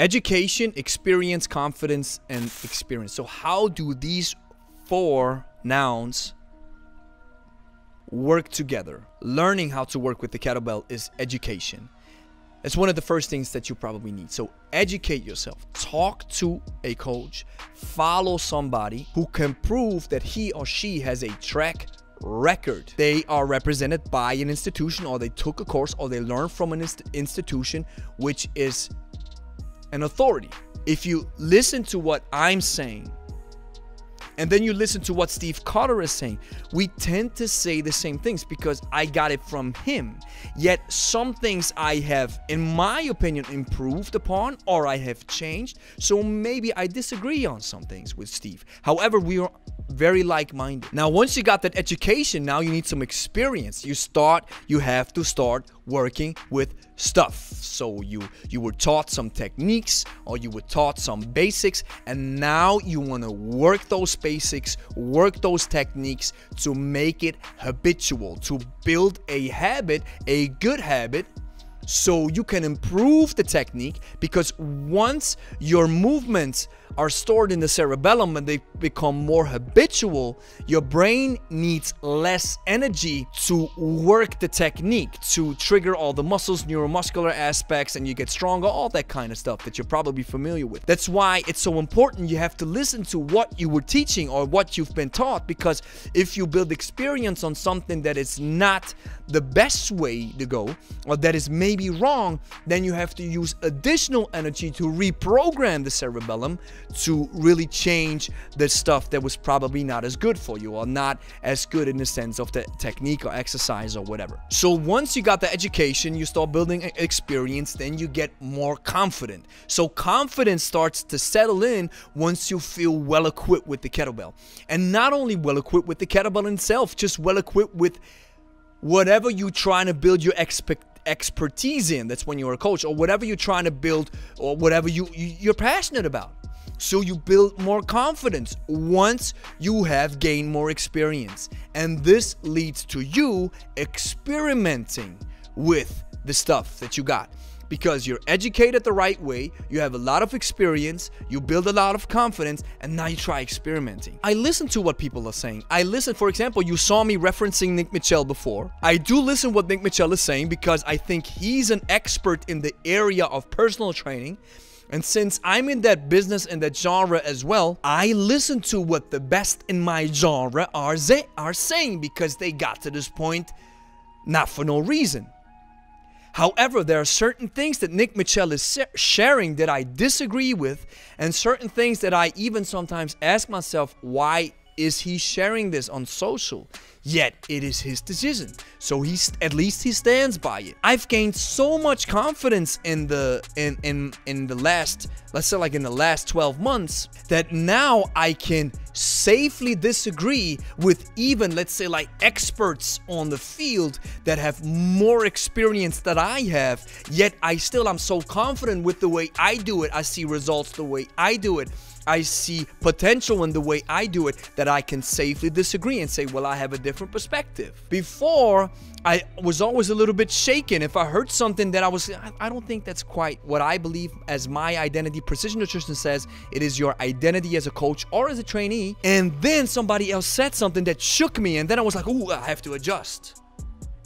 Education, experience, confidence, and experience. So how do these four nouns work together? Learning how to work with the kettlebell is education. It's one of the first things that you probably need. So educate yourself. Talk to a coach. Follow somebody who can prove that he or she has a track record. They are represented by an institution, or they took a course, or they learned from an institution which is an authority. If you listen to what I'm saying and then you listen to what Steve Carter is saying, we tend to say the same things because I got it from him. Yet some things I have, in my opinion, improved upon, or I have changed. So maybe I disagree on some things with Steve. However, we are very like-minded. Now, once you got that education, now you need some experience. You have to start working with stuff. So you were taught some techniques, or you were taught some basics, and now you want to work those basics, work those techniques to make it habitual, to build a habit, a good habit, so you can improve the technique. Because once your movements are stored in the cerebellum and they become more habitual, your brain needs less energy to work the technique, to trigger all the muscles, neuromuscular aspects, and you get stronger, all that kind of stuff that you're probably familiar with. That's why it's so important you have to listen to what you were teaching or what you've been taught, because if you build experience on something that is not the best way to go, or that is maybe wrong, then you have to use additional energy to reprogram the cerebellum to really change the stuff that was probably not as good for you, or not as good in the sense of the technique or exercise or whatever. So once you got the education, you start building experience, then you get more confident. So confidence starts to settle in once you feel well equipped with the kettlebell. And not only well equipped with the kettlebell itself, just well equipped with whatever you're trying to build your expertise in. That's when you're a coach, or whatever you're trying to build, or whatever you're passionate about. So you build more confidence once you have gained more experience. And this leads to you experimenting with the stuff that you got. Because you're educated the right way, you have a lot of experience, you build a lot of confidence, and now you try experimenting. I listen to what people are saying. For example, you saw me referencing Nick Mitchell before. I do listen what Nick Mitchell is saying because I think he's an expert in the area of personal training. And since I'm in that business and that genre as well, I listen to what the best in my genre are saying, because they got to this point not for no reason. However, there are certain things that Nick Mitchell is sharing that I disagree with, and certain things that I even sometimes ask myself, why is he sharing this on social? Yet it is his decision, so at least he stands by it. I've gained so much confidence in the last, let's say like in the last 12 months, that now I can safely disagree with even, let's say, like experts on the field that have more experience than I have. Yet I'm so confident with the way I do it. I see results the way I do it. I see potential in the way I do it, that I can safely disagree and say, well, I have a different perspective. Before, I was always a little bit shaken if I heard something that I don't think that's quite what I believe as my identity. Precision Nutrition says it is your identity as a coach or as a trainee. And then somebody else said something that shook me, and then I was like, ooh, I have to adjust.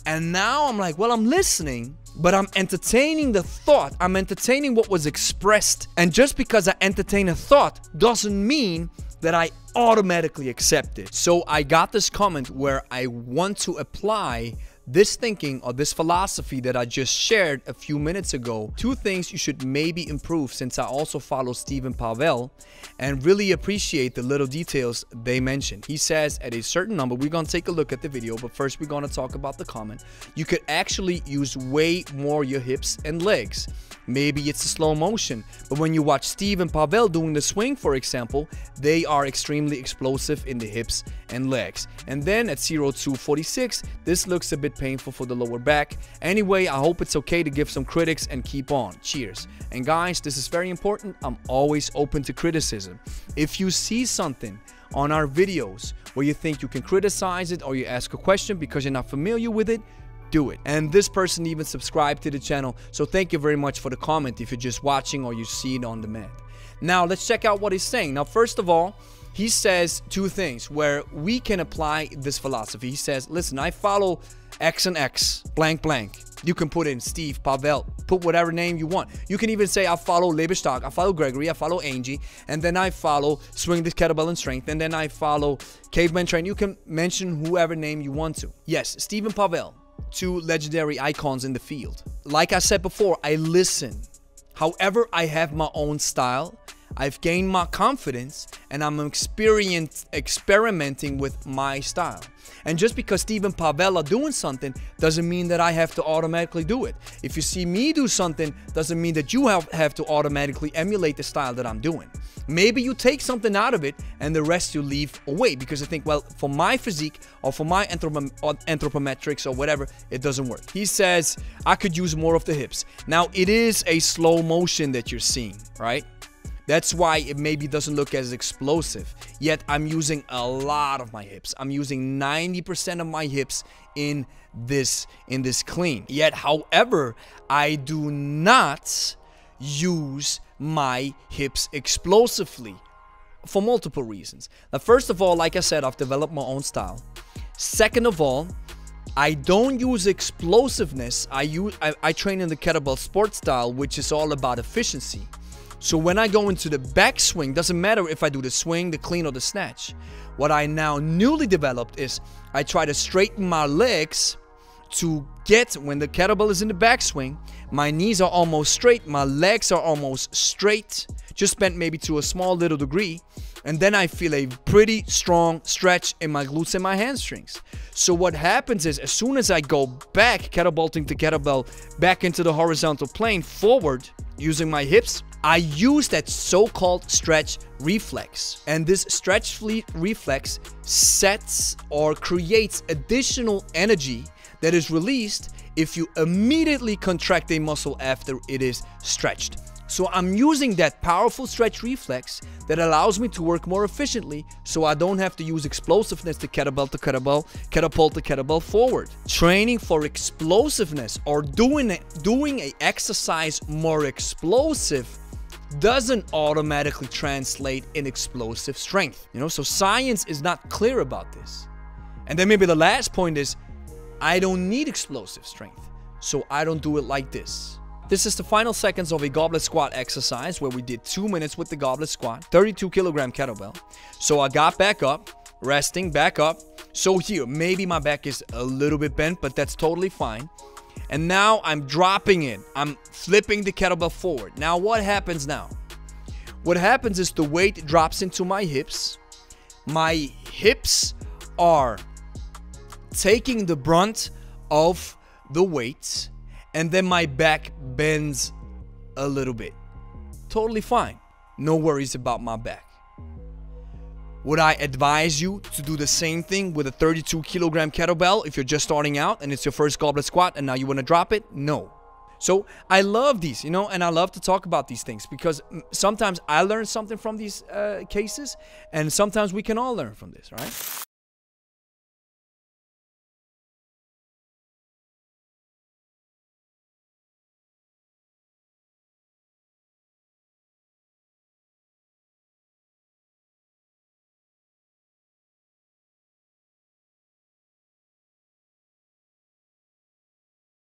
And now I'm like, well, I'm listening, but I'm entertaining the thought. I'm entertaining what was expressed. And just because I entertain a thought doesn't mean that I automatically accept it. So I got this comment where I want to apply this thinking or this philosophy that I just shared a few minutes ago. 2 things you should maybe improve, since I also follow Stephen Pavel and really appreciate the little details they mentioned. He says at a certain number, we're going to take a look at the video, but first we're going to talk about the comment. You could actually use way more your hips and legs. Maybe it's a slow motion, but when you watch Steve and Pavel doing the swing, for example, they are extremely explosive in the hips and legs. And then at 0246, this looks a bit painful for the lower back. Anyway, I hope it's okay to give some critics and keep on. Cheers. And guys, this is very important. I'm always open to criticism. If you see something on our videos where you think you can criticize it, or you ask a question because you're not familiar with it, do it. And this person even subscribed to the channel, so thank you very much for the comment if you're just watching or you see it on demand. Now let's check out what he's saying. Now first of all, he says two things where we can apply this philosophy. He says, listen, I follow X and X, blank, blank. You can put in Steve, Pavel, put whatever name you want. You can even say, I follow Lebe, I follow Gregory, I follow Angie, and then I follow Swing This Kettlebell and Strength, and then I follow Caveman Train. You can mention whoever name you want to. Yes, Steve and Pavel, two legendary icons in the field. Like I said before, I listen. However, I have my own style. I've gained my confidence and I'm experimenting with my style. And just because Steve and Pavel are doing something doesn't mean that I have to automatically do it. If you see me do something, doesn't mean that you have to automatically emulate the style that I'm doing. Maybe you take something out of it and the rest you leave away because you think, well, for my physique or for my anthropometrics or whatever, it doesn't work. He says, I could use more of the hips. Now, it is a slow motion that you're seeing, right? That's why it maybe doesn't look as explosive. Yet I'm using a lot of my hips. I'm using 90% of my hips in this clean. Yet, however, I do not use my hips explosively for multiple reasons. Now, first of all, like I said, I've developed my own style. Second of all, I don't use explosiveness. I train in the kettlebell sports style, which is all about efficiency. So when I go into the backswing, doesn't matter if I do the swing, the clean, or the snatch. What I now newly developed is I try to straighten my legs to get, when the kettlebell is in the backswing, my knees are almost straight, my legs are almost straight, just bent maybe to a small little degree, and then I feel a pretty strong stretch in my glutes and my hamstrings. So what happens is, as soon as I go back, kettlebelling the kettlebell back into the horizontal plane forward, using my hips, I use that so-called stretch reflex. And this stretch reflex sets or creates additional energy that is released if you immediately contract a muscle after it is stretched. So I'm using that powerful stretch reflex that allows me to work more efficiently, so I don't have to use explosiveness to kettlebell to kettlebell, catapult to kettlebell forward. Training for explosiveness or doing an exercise more explosive doesn't automatically translate in explosive strength. You know, so science is not clear about this. And then maybe the last point is, I don't need explosive strength, so I don't do it like this. This is the final seconds of a goblet squat exercise where we did 2 minutes with the goblet squat, 32 kilogram kettlebell. So I got back up, resting, back up. So here, maybe my back is a little bit bent, but that's totally fine. And now I'm dropping it. I'm flipping the kettlebell forward. Now what happens now? What happens is the weight drops into my hips. My hips are taking the brunt of the weights, and then my back bends a little bit. Totally fine. No worries about my back. Would I advise you to do the same thing with a 32 kilogram kettlebell if you're just starting out and it's your first goblet squat and now you want to drop it? No. So I love these, you know, and I love to talk about these things because sometimes I learn something from these cases, and sometimes we can all learn from this, right?